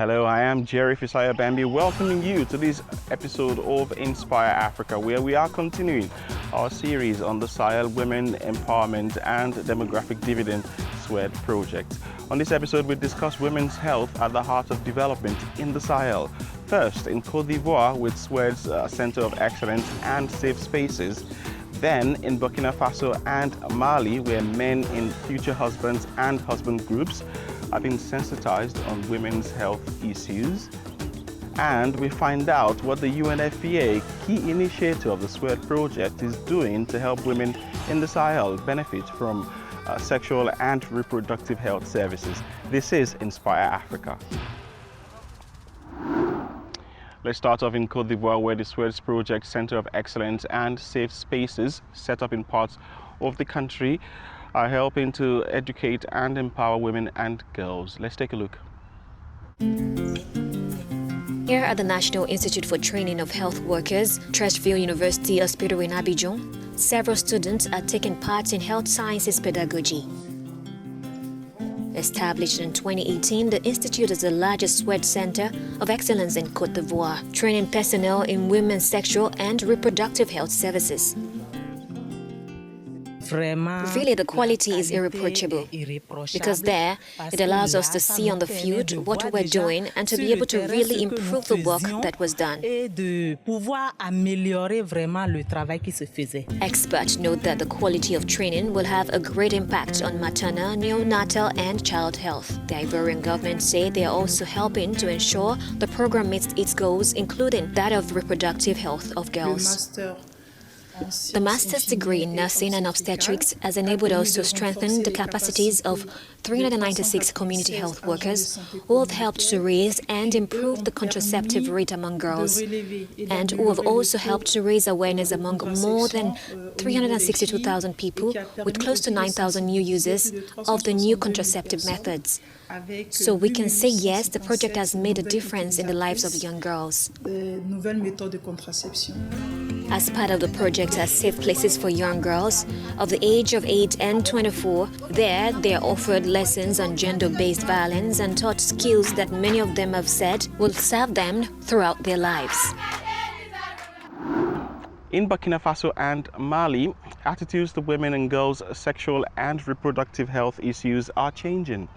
Hello, I am Jerry Fisaya Bambi, welcoming you to this episode of Inspire Africa, where we are continuing our series on the Sahel Women Empowerment and Demographic Dividend SWED project. On this episode, we discuss women's health at the heart of development in the Sahel. First, in Côte d'Ivoire with SWED's Center of Excellence and Safe Spaces. Then in Burkina Faso and Mali, where men in future husbands and husband groups have been sensitized on women's health issues. And we find out what the UNFPA, key initiator of the SWED project, is doing to help women in the Sahel benefit from sexual and reproductive health services. This is Inspire Africa. Let's start off in Côte d'Ivoire, where the SWED's project Center of Excellence and Safe Spaces, set up in parts of the country, are helping to educate and empower women and girls. Let's take a look. Here at the National Institute for Training of Health Workers, Trècheville University Hospital in Abidjan, several students are taking part in health sciences pedagogy. Established in 2018, the Institute is the largest SWED center of excellence in Côte d'Ivoire, training personnel in women's sexual and reproductive health services. Really, the quality is irreproachable, because there, it allows us to see on the field what we're doing and to be able to really improve the work that was done. Experts note that the quality of training will have a great impact on maternal, neonatal, and child health. The Ivorian government say they are also helping to ensure the program meets its goals, including that of reproductive health of girls. The master's degree in nursing and obstetrics has enabled us to strengthen the capacities of 396 community health workers who have helped to raise and improve the contraceptive rate among girls, and who have also helped to raise awareness among more than 362,000 people, with close to 9,000 new users of the new contraceptive methods. So we can say yes, the project has made a difference in the lives of young girls. As part of the project as Safe Places for Young Girls of the age of 8 and 24, there they are offered lessons on gender-based violence and taught skills that many of them have said will serve them throughout their lives. In Burkina Faso and Mali, attitudes to women and girls' sexual and reproductive health issues are changing.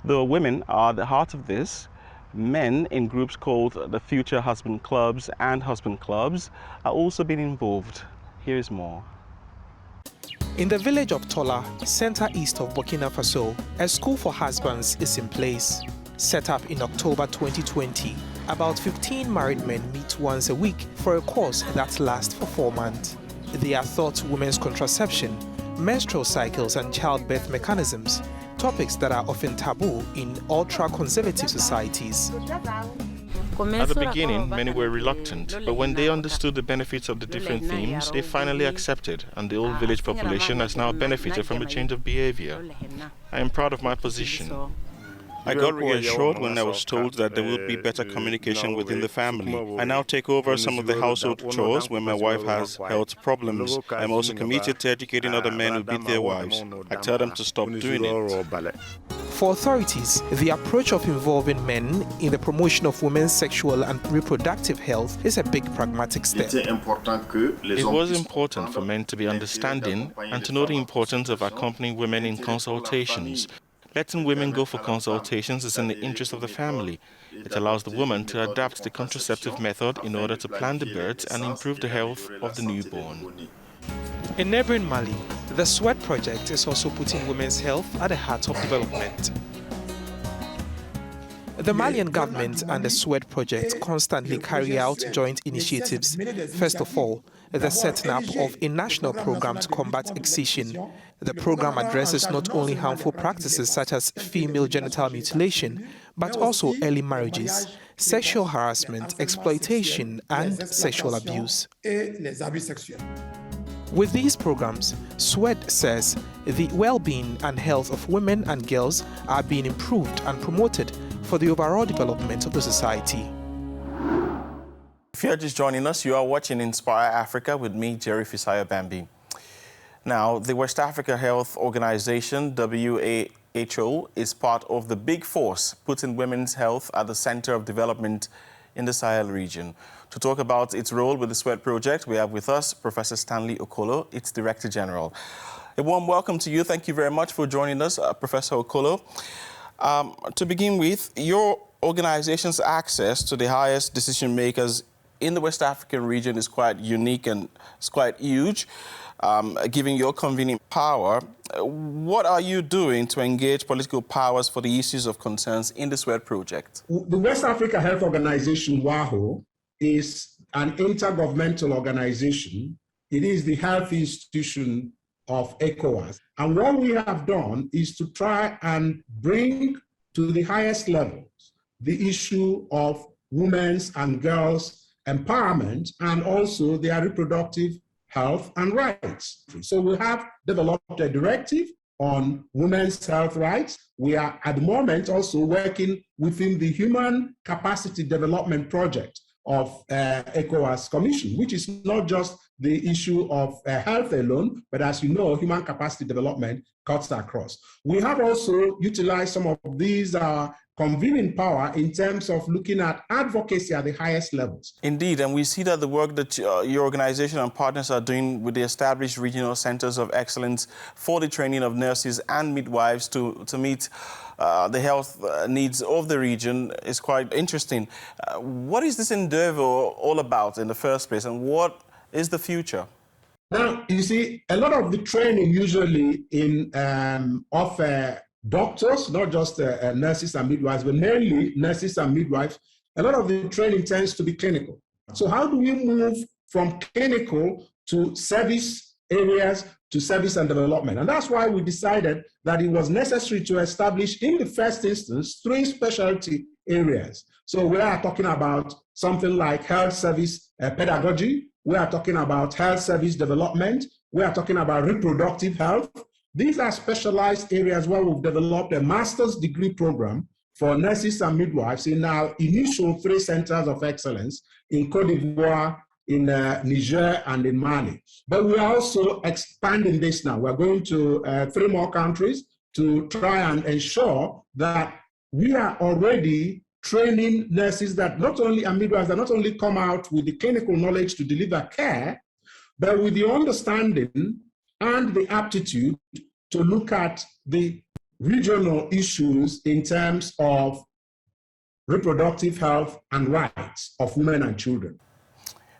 Though women are at the heart of this, men in groups called the Future Husband Clubs and Husband Clubs are also being involved. Here is more. In the village of Tola, center east of Burkina Faso, a school for husbands is in place. Set up in October 2020, about 15 married men meet once a week for a course that lasts for 4 months. They are taught women's contraception, menstrual cycles and childbirth mechanisms, topics that are often taboo in ultra-conservative societies. At the beginning, many were reluctant, but when they understood the benefits of the different themes, they finally accepted, and the old village population has now benefited from a change of behavior. I am proud of my position. I got reassured when I was told that there would be better communication within the family. I now take over some of the household chores when my wife has health problems. I'm also committed to educating other men who beat their wives. I tell them to stop doing it. For authorities, the approach of involving men in the promotion of women's sexual and reproductive health is a big pragmatic step. It was important for men to be understanding and to know the importance of accompanying women in consultations. Letting women go for consultations is in the interest of the family. It allows the woman to adapt the contraceptive method in order to plan the birth and improve the health of the newborn. In neighboring Mali, the SWED project is also putting women's health at the heart of development. The Malian government and the SWED project constantly carry out joint initiatives. First of all, the setting up of a national program to combat excision. The program addresses not only harmful practices such as female genital mutilation, but also early marriages, sexual harassment, exploitation, and sexual abuse. With these programs, SWED says the well-being and health of women and girls are being improved and promoted for the overall development of the society. If you're just joining us, you are watching Inspire Africa with me, Jerry Fisaya Bambi. Now, the West Africa Health Organization, WHO is part of the big force putting women's health at the center of development in the Sahel region. To talk about its role with the SWED project, we have with us Professor Stanley Okolo, its Director General. A warm welcome to you. Thank you very much for joining us, Professor Okolo. To begin with, your organization's access to the highest decision makers in the West African region is quite unique and it's quite huge, giving your convening power. What are you doing to engage political powers for the issues of concerns in the SWED project? The West Africa Health Organization, WAHO, is an intergovernmental organization. It is the health institution of ECOWAS. And what we have done is to try and bring to the highest levels the issue of women's and girls' empowerment and also their reproductive health and rights. So we have developed a directive on women's health rights. We are at the moment also working within the Human Capacity Development Project of ECOWAS Commission, which is not just the issue of health alone, but as you know, human capacity development cuts across. We have also utilized some of these convening power in terms of looking at advocacy at the highest levels. Indeed, and we see that the work that your organization and partners are doing with the established regional centers of excellence for the training of nurses and midwives to meet the health needs of the region is quite interesting. What is this endeavor all about in the first place, and what is the future? Now, you see, a lot of the training usually of doctors, not just nurses and midwives, but mainly nurses and midwives, a lot of the training tends to be clinical. So how do we move from clinical to service areas to service and development? And that's why we decided that it was necessary to establish in the first instance 3 specialty areas. So we are talking about something like health service pedagogy, we are talking about health service development, we are talking about reproductive health. These are specialized areas where we've developed a master's degree program for nurses and midwives in our initial 3 centers of excellence in Côte d'Ivoire, in Niger, and in Mali. But we are also expanding this now. We're going to 3 more countries to try and ensure that we are already training nurses that not only are midwives, that not only come out with the clinical knowledge to deliver care, but with the understanding and the aptitude to look at the regional issues in terms of reproductive health and rights of women and children.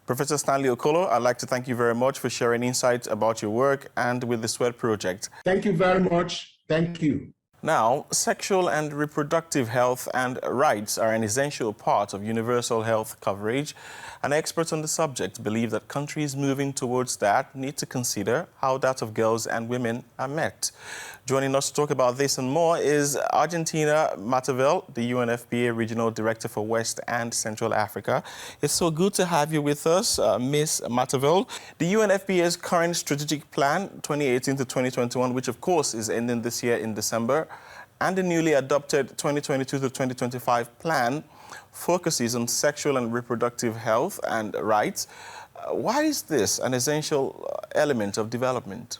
Professor Stanley Okolo, I'd like to thank you very much for sharing insights about your work and with the SWED project. Thank you very much. Thank you. Now, sexual and reproductive health and rights are an essential part of universal health coverage, and experts on the subject believe that countries moving towards that need to consider how that of girls and women are met. Joining us to talk about this and more is Argentina Matavel, the UNFPA Regional Director for West and Central Africa. It's so good to have you with us, Ms. Matavel. The UNFPA's current strategic plan, 2018 to 2021, which of course is ending this year in December, and the newly adopted 2022 to 2025 plan focuses on sexual and reproductive health and rights. Why is this an essential element of development?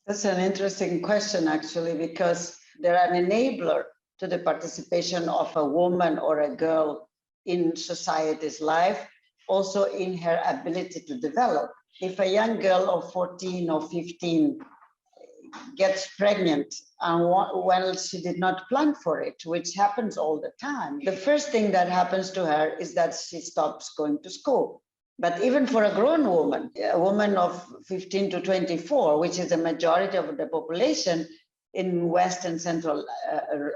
That's an interesting question, actually, because they're an enabler to the participation of a woman or a girl in society's life, also in her ability to develop. If a young girl of 14 or 15 gets pregnant and well, she did not plan for it, which happens all the time, the first thing that happens to her is that she stops going to school. But even for a grown woman, a woman of 15 to 24, which is the majority of the population in West and Central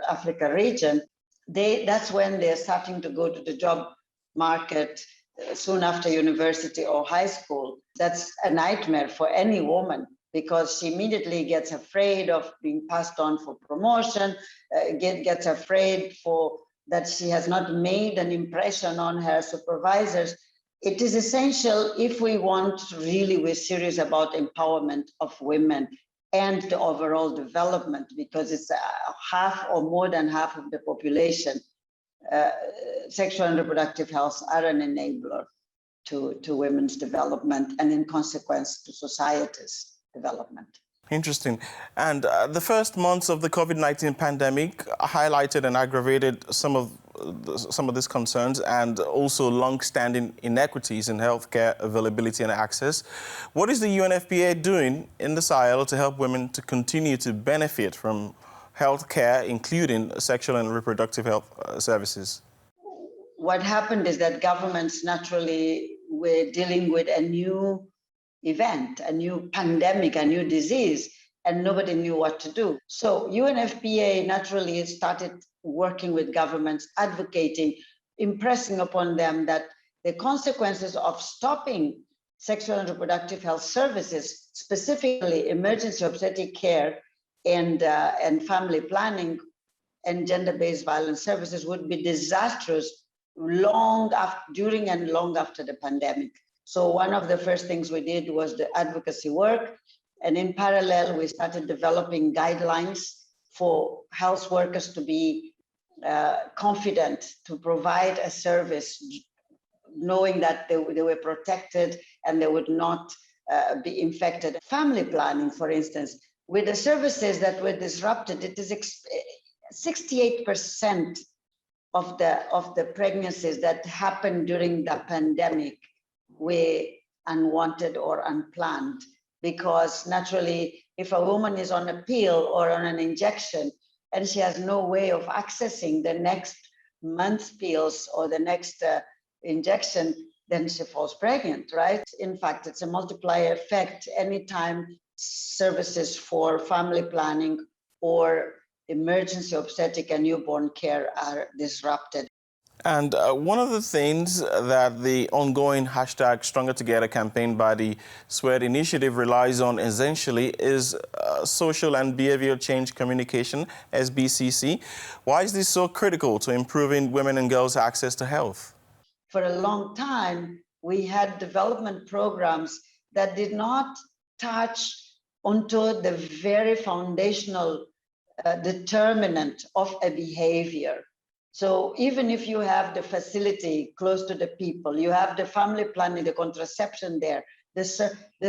Africa region, that's when they're starting to go to the job market soon after university or high school. That's a nightmare for any woman, because she immediately gets afraid of being passed on for promotion, gets afraid that she has not made an impression on her supervisors. It is essential if we want really, we're serious about empowerment of women and the overall development, because it's half or more than half of the population. Sexual and reproductive health are an enabler to women's development and in consequence to society's development. Interesting. And the first months of the COVID-19 pandemic highlighted and aggravated some of these concerns and also long-standing inequities in healthcare availability and access. What is the UNFPA doing in the Sahel to help women to continue to benefit from healthcare, including sexual and reproductive health services? What happened is that governments naturally were dealing with a new event, a new pandemic, a new disease, and nobody knew what to do. So UNFPA naturally started working with governments, advocating, impressing upon them that the consequences of stopping sexual and reproductive health services, specifically emergency obstetric care and family planning and gender-based violence services, would be disastrous during and long after the pandemic. So one of the first things we did was the advocacy work. And in parallel, we started developing guidelines for health workers to be confident to provide a service, knowing that they were protected and they would not be infected. Family planning, for instance, with the services that were disrupted, it is 68% of the pregnancies that happened during the pandemic were unwanted or unplanned, because naturally, if a woman is on a pill or on an injection and she has no way of accessing the next month's pills or the next injection, then she falls pregnant, right? In fact, it's a multiplier effect anytime services for family planning or emergency obstetric and newborn care are disrupted. And one of the things that the ongoing hashtag Stronger Together campaign by the SWED initiative relies on essentially is social and behavioral change communication, SBCC. Why is this so critical to improving women and girls' access to health? For a long time, we had development programs that did not touch onto the very foundational determinant of a behavior. So even if you have the facility close to the people, you have the family planning, the contraception there, the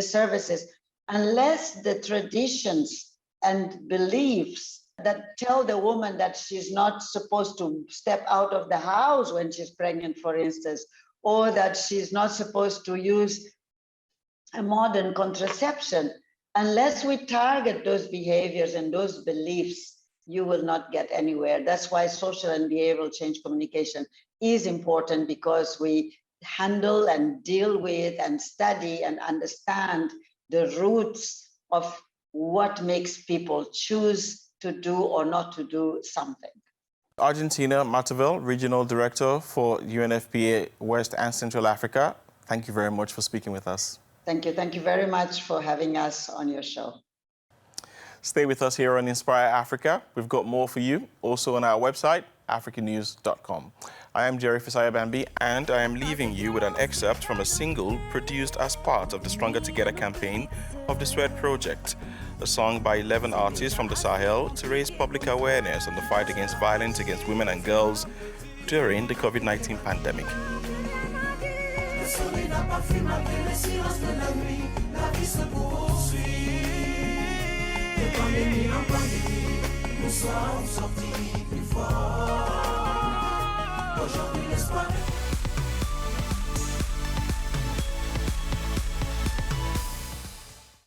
services, unless the traditions and beliefs that tell the woman that she's not supposed to step out of the house when she's pregnant, for instance, or that she's not supposed to use a modern contraception, unless we target those behaviors and those beliefs, you will not get anywhere. That's why social and behavioral change communication is important, because we handle and deal with and study and understand the roots of what makes people choose to do or not to do something. Argentina Mataville, Regional Director for UNFPA West and Central Africa, thank you very much for speaking with us. Thank you. Thank you very much for having us on your show. Stay with us here on Inspire Africa. We've got more for you, also on our website, Africanews.com. I am Jerry Fisaya Bambi, and I am leaving you with an excerpt from a single produced as part of the Stronger Together campaign of the SWED project, a song by 11 artists from the Sahel to raise public awareness on the fight against violence against women and girls during the COVID-19 pandemic. Pandémie en pandémie, nous sommes sortis.